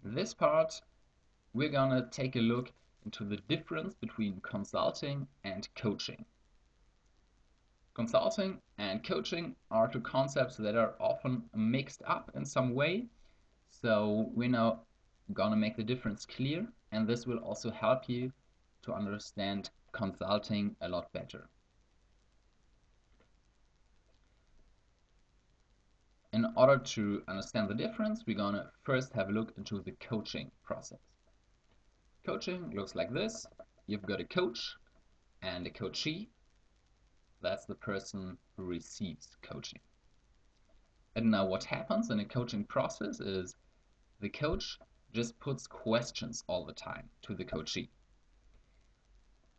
In this part, we're gonna take a look into the difference between consulting and coaching. Consulting and coaching are two concepts that are often mixed up in some way, so we're now gonna make the difference clear, and this will also help you to understand consulting a lot better. In order to understand the difference, we're gonna first have a look into the coaching process. Coaching looks like this. You've got a coach and a coachee. That's the person who receives coaching. And now what happens in a coaching process is the coach just puts questions all the time to the coachee.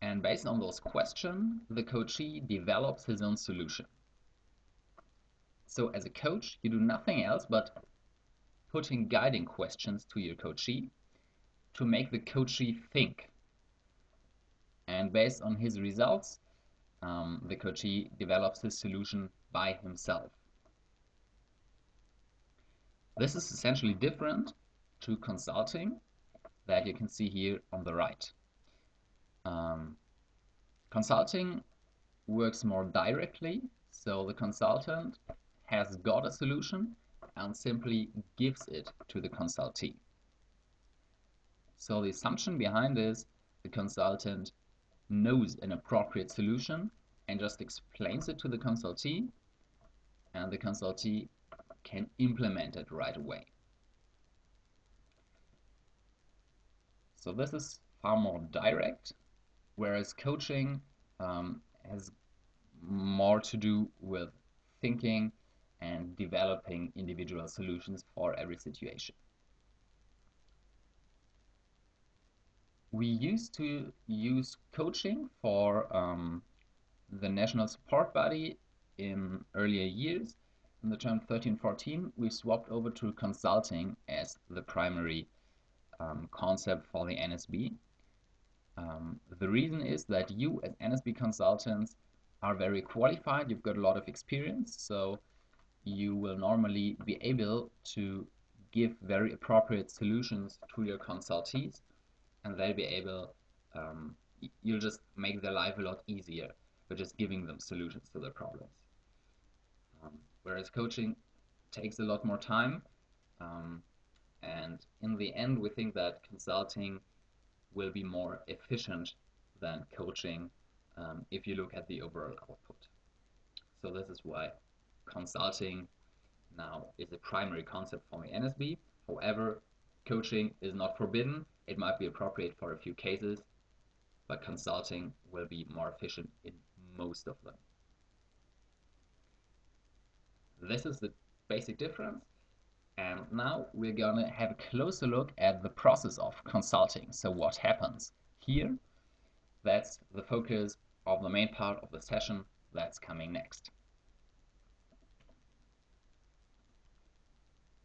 And based on those questions, the coachee develops his own solution. So as a coach, you do nothing else but putting guiding questions to your coachee to make the coachee think. And based on his results, the coachee develops his solution by himself. This is essentially different to consulting that you can see here on the right. Consulting works more directly, so the consultant has got a solution and simply gives it to the consultee. So the assumption behind is the consultant knows an appropriate solution and just explains it to the consultee, and the consultee can implement it right away. So this is far more direct, whereas coaching has more to do with thinking and developing individual solutions for every situation. We used to use coaching for the national support body in earlier years. In the term 13-14, we swapped over to consulting as the primary concept for the NSB. The reason is that you as NSB consultants are very qualified, you've got a lot of experience, so you will normally be able to give very appropriate solutions to your consultees, and they'll be able, you'll just make their life a lot easier by just giving them solutions to their problems. Whereas coaching takes a lot more time, and in the end we think that consulting will be more efficient than coaching if you look at the overall output. So this is why consulting now is a primary concept for the NSB. However, coaching is not forbidden. It might be appropriate for a few cases, but consulting will be more efficient in most of them. This is the basic difference. And now we're gonna have a closer look at the process of consulting. So what happens here? That's the focus of the main part of the session that's coming next.